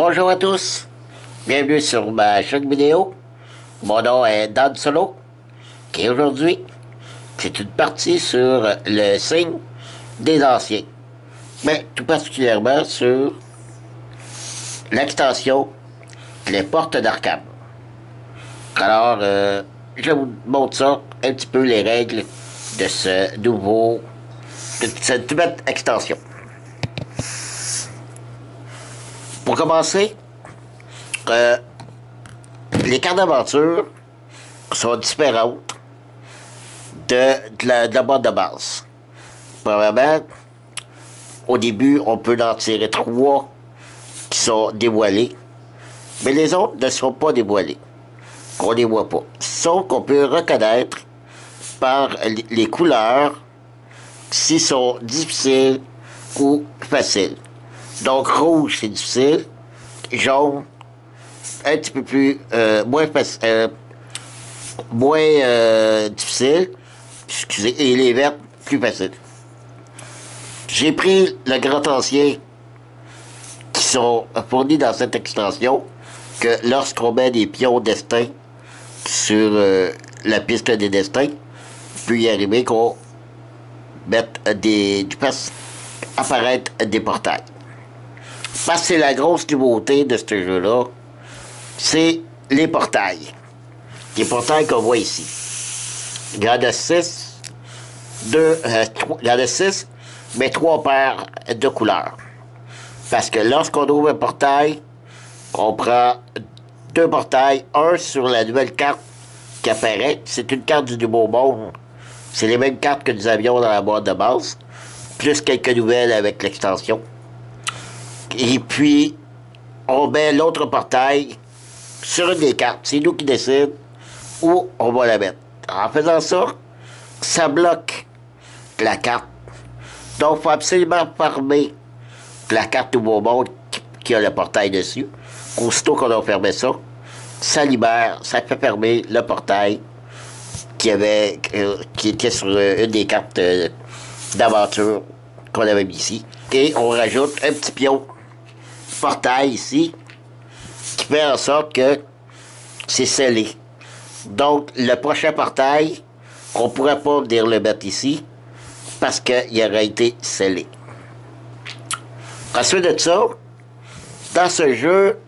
Bonjour à tous, bienvenue sur ma chaîne vidéo. Mon nom est Dan Solo, et aujourd'hui, c'est une partie sur le signe des anciens, mais tout particulièrement sur l'extension les portes d'Arkham. Alors, je vous montre ça, un petit peu les règles de cette nouvelle extension. Pour commencer, les cartes d'aventure sont différentes de la boîte de base. Premièrement, au début, on peut en tirer 3 qui sont dévoilés, mais les autres ne sont pas dévoilés. On ne les voit pas. Sauf qu'on peut reconnaître par les couleurs s'ils sont difficiles ou faciles. Donc rouge, c'est difficile. Jaune, un petit peu plus moins difficile. Excusez, et les verts, plus faciles. J'ai pris le grand ancien qui sont fournis dans cette extension, que lorsqu'on met des pions destin sur la piste des destins, il peut y arriver qu'on mette fasse apparaître des portails. Parce que c'est la grosse nouveauté de ce jeu-là, c'est les portails. Les portails qu'on voit ici. Il y en a 6, il y en a 6, mais 3 paires de couleurs. Parce que lorsqu'on ouvre un portail, on prend 2 portails, un sur la nouvelle carte qui apparaît. C'est une carte du Nouveau Monde. C'est les mêmes cartes que nous avions dans la boîte de base, plus quelques nouvelles avec l'extension. Et puis, on met l'autre portail sur une des cartes. C'est nous qui décidons où on va la mettre. En faisant ça, ça bloque la carte. Donc, il faut absolument fermer la carte Nouveau Monde qui a le portail dessus. Aussitôt qu'on a fermé ça, ça libère, ça fait fermer le portail qui était sur une des cartes d'aventure qu'on avait mis ici. Et on rajoute un petit pion portail ici qui fait en sorte que c'est scellé. Donc, le prochain portail, on ne pourrait pas venir le mettre ici parce qu'il aurait été scellé. Ensuite de ça, dans ce jeu,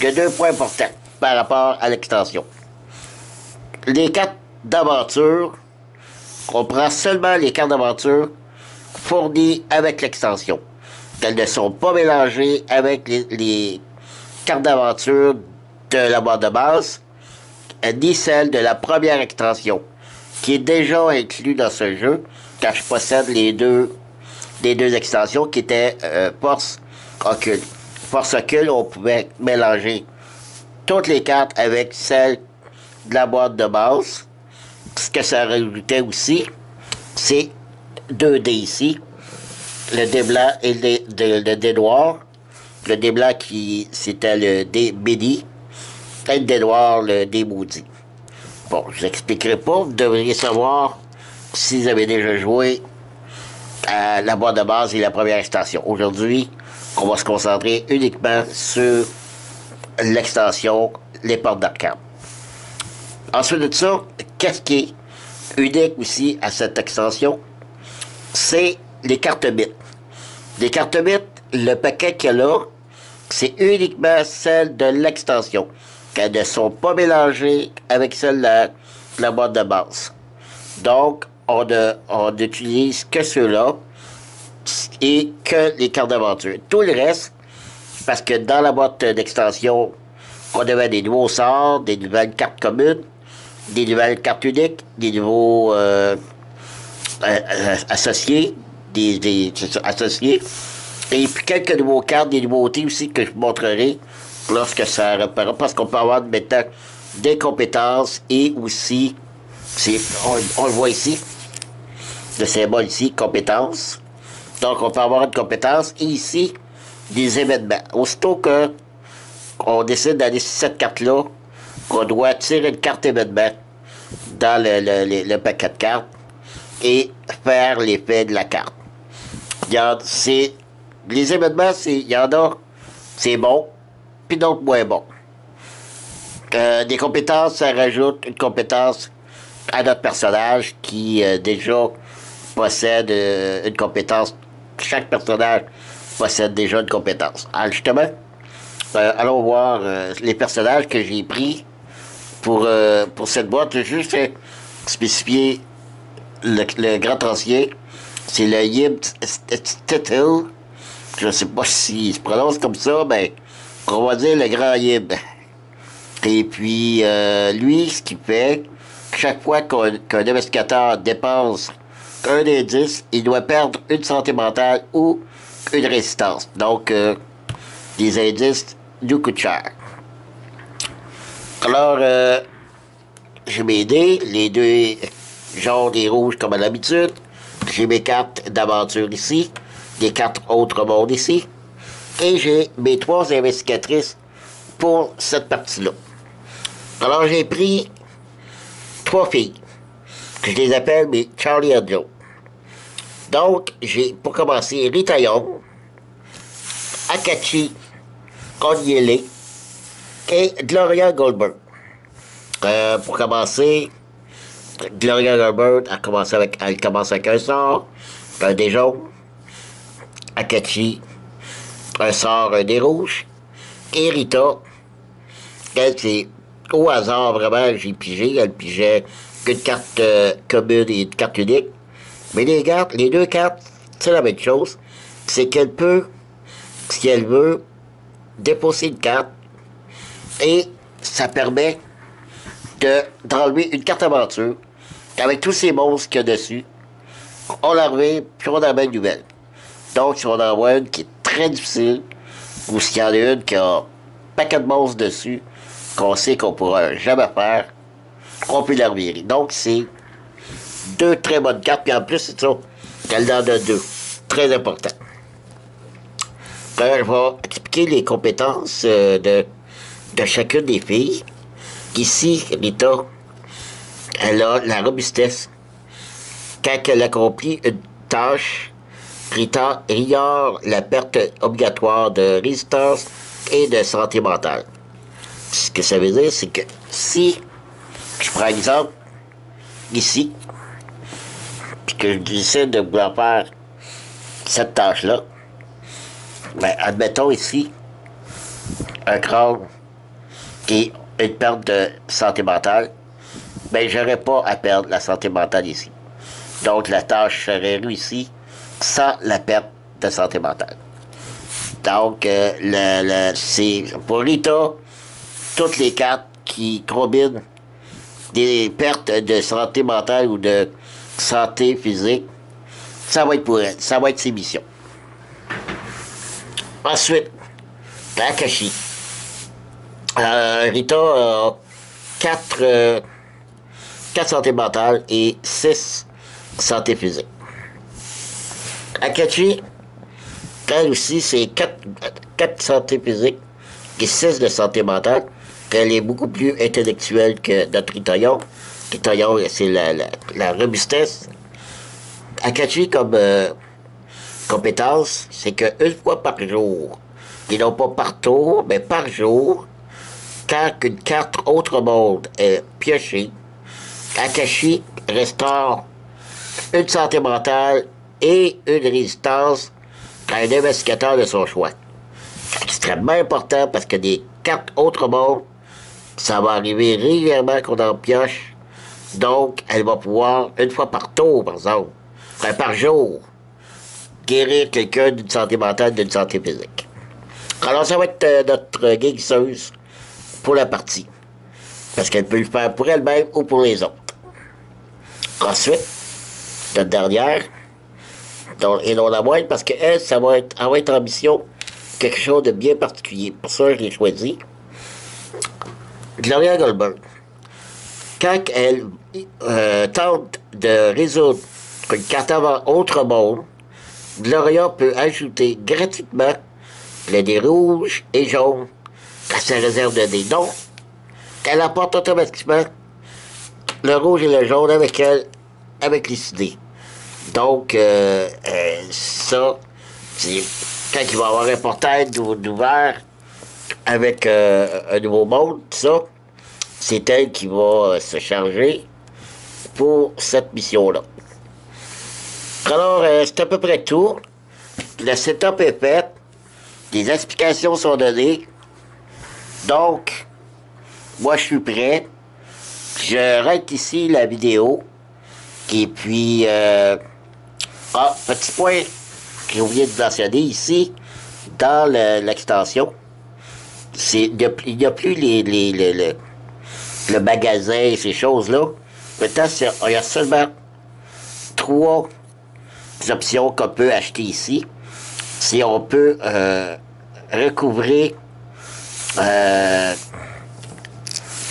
il y a 2 points importants par rapport à l'extension. Les cartes d'aventure, on prend seulement les cartes d'aventure fournies avec l'extension. Elles ne sont pas mélangées avec les cartes d'aventure de la boîte de base, ni celles de la première extension, qui est déjà inclus dans ce jeu, car je possède les deux extensions qui étaient Force Occulte. Force Occulte, on pouvait mélanger toutes les cartes avec celles de la boîte de base. Ce que ça rajoutait aussi, c'est 2 dés ici. Le dé blanc et le dé noir. Le dé blanc c'était le dé béni. Et le dé noir, le dé maudit. Bon, je n'expliquerai pas. Vous devriez savoir si vous avez déjà joué à la boîte de base et la première extension. Aujourd'hui, on va se concentrer uniquement sur l'extension Les Portes d'Arkham. Ensuite de ça, qu'est-ce qui est unique aussi à cette extension? C'est les cartes mythes. Les cartes mythes, le paquet qu'il y a là, c'est uniquement celles de l'extension. Elles ne sont pas mélangées avec celles de la boîte de base. Donc, on n'utilise que ceux-là et que les cartes d'aventure. Tout le reste, parce que dans la boîte d'extension, on avait des nouveaux sorts, des nouvelles cartes communes, des nouvelles cartes uniques, des nouveaux associés, associés, et puis quelques nouveaux cartes, des nouveautés aussi que je vous montrerai lorsque ça reparaît, parce qu'on peut avoir maintenant des compétences et aussi, on le voit ici, le symbole ici, compétences. Donc on peut avoir une compétence et ici, des événements. Aussitôt que on décide d'aller sur cette carte-là, on doit tirer une carte événement dans le paquet de cartes et faire l'effet de la carte. Les événements, il y en a c'est bon, puis d'autres moins bons. Des compétences, ça rajoute une compétence à notre personnage qui déjà possède une compétence. Chaque personnage possède déjà une compétence. Alors justement, allons voir les personnages que j'ai pris pour cette boîte. J'ai juste spécifier le grand ancien. C'est le Yib Tittle. Je ne sais pas s'il se prononce comme ça, mais on va dire le grand Yib. Et puis, lui, ce qu'il fait, chaque fois qu'un investigateur dépense un indice, il doit perdre une santé mentale ou une résistance. Donc, les indices nous coûtent cher. Alors, j'ai mes dés, les deux jaunes et rouges comme à l'habitude. J'ai mes cartes d'aventure ici, des cartes autres mondes ici. Et j'ai mes 3 investigatrices pour cette partie-là. Alors, j'ai pris 3 filles. Je les appelle mes Charlie et Joe. Donc, j'ai, pour commencer, Rita Young, Akachi Onyele et Gloria Goldberg. Pour commencer, Gloria Goldberg elle commence avec un sort, un dé jaune. Akachi, un sort, un dé rouge. Et Rita, elle, c'est au hasard, vraiment, j'ai pigé. Elle pigeait qu'une carte commune et une carte unique. Mais les deux cartes, c'est la même chose. C'est qu'elle peut, si elle veut, déposer une carte. Et ça permet d'enlever une carte aventure. Avec tous ces monstres qu'il y a dessus, on l'enlève, puis on en met une nouvelle. Donc, si on en voit une qui est très difficile, ou s'il y en a une qui a un paquet de monstres dessus, qu'on sait qu'on pourra jamais faire, on peut la revirer. Donc, c'est 2 très bonnes cartes, puis en plus, c'est ça, qu'elle en a 2. Très important. Je vais expliquer les compétences de chacune des filles. Ici, Rita, elle a la robustesse. Quand elle accomplit une tâche, Rita ignore la perte obligatoire de résistance et de santé mentale. Ce que ça veut dire, c'est que si je prends exemple ici, puis que je décide de vouloir faire cette tâche-là, ben, admettons ici un crâne et une perte de santé mentale, ben, j'aurais pas à perdre la santé mentale ici. Donc, la tâche serait réussie sans la perte de santé mentale. Donc, c'est pour Rita, toutes les cartes qui combinent des pertes de santé mentale ou de santé physique, ça va être pour elle, ça va être ses missions. Ensuite, Akashi. Rita a 4 santé mentale et 6 santé physique. Akachi, elle aussi, c'est 4 santé physique et 6 de santé mentale. Elle est beaucoup plus intellectuelle que notre Ritaillon. Ritaillon, c'est la robustesse. Akachi, comme compétence, c'est qu'une fois par jour, et non pas par tour, mais par jour, quand une carte autre monde est piochée, Akashi restaure une santé mentale et une résistance à un investigateur de son choix. C'est extrêmement important parce que des cartes autre monde, ça va arriver régulièrement qu'on en pioche. Donc, elle va pouvoir, une fois par tour, par exemple, par jour, guérir quelqu'un d'une santé mentale, d'une santé physique. Alors, ça va être notre guérisseuse pour la partie. Parce qu'elle peut le faire pour elle-même ou pour les autres. Ensuite, notre dernière, et non la moindre, parce qu'elle, elle va être en mission quelque chose de bien particulier. Pour ça, je l'ai choisi. Gloria Goldberg. Quand elle tente de résoudre une carte avant autre monde, Gloria peut ajouter gratuitement le dé rouge et jaune à sa réserve de dés. Donc, elle apporte automatiquement le rouge et le jaune avec elle, avec les idées. Donc, ça, c'est quand il va y avoir un portail d'ouvert avec un nouveau monde, tout ça. C'est elle qui va se charger pour cette mission-là. Alors, c'est à peu près tout. Le setup est fait. Les explications sont données. Donc, moi, je suis prêt. Je rate ici la vidéo. Et puis, petit point que j'ai oublié de mentionner ici, dans l'extension, il n'y a plus le magasin et ces choses-là. Maintenant, il y a seulement 3 options qu'on peut acheter ici. Si on peut recouvrir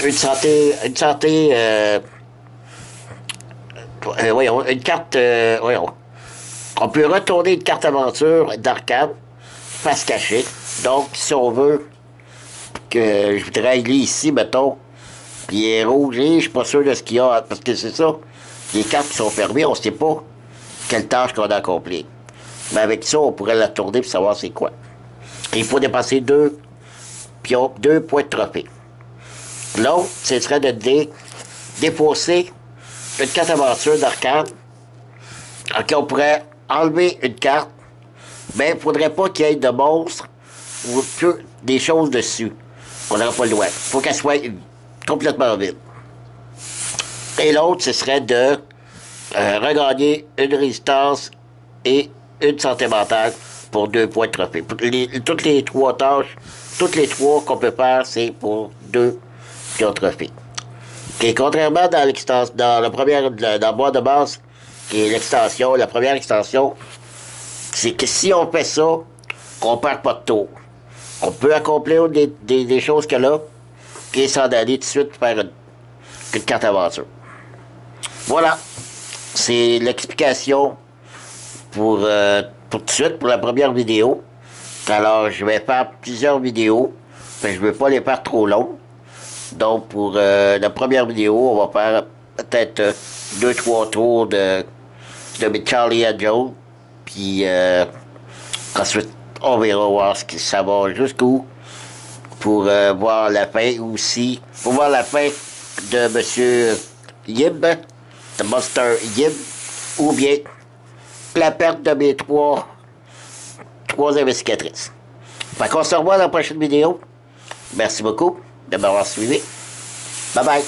une carte, on peut retourner une carte aventure d'arcade, face cachée. Donc, si on veut que je voudrais aller ici, mettons, puis il est rouge, je suis pas sûr de ce qu'il y a, parce que c'est ça, les cartes qui sont fermées, on sait pas quelle tâche qu'on a accomplie. Mais avec ça, on pourrait la tourner pour savoir c'est quoi. Et il faut dépasser 2 points de trophée. L'autre, ce serait de défausser une carte aventure d'arcade. OK, on pourrait enlever une carte, mais il ne faudrait pas qu'il y ait de monstres ou des choses dessus. On n'aura pas le droit. Il faut qu'elle soit complètement vide. Et l'autre, ce serait de regagner une résistance et une santé mentale pour 2 points de trophée. Toutes les 3 tâches, toutes les 3 qu'on peut faire, c'est pour 2 pions de trophée. Et contrairement dans la boîte de base, qui est l'extension, la première extension, c'est que si on fait ça, on perd pas de tour. On peut accomplir des choses que là, et s'en aller tout de suite faire une carte aventure. Voilà. C'est l'explication pour tout de suite, pour la première vidéo. Alors, je vais faire plusieurs vidéos. Je ne veux pas les faire trop longues. Donc, pour la première vidéo, on va faire peut-être 2-3 tours de Charlie and Joe. Puis, ensuite, on verra voir ce que ça va jusqu'où. Pour voir la fin aussi. Pour voir la fin de Monsieur Yib, de Monster Yib. Ou bien la perte de mes trois investigatrices. Fait qu'on se revoit dans la prochaine vidéo. Merci beaucoup de m'avoir suivi. Bye bye.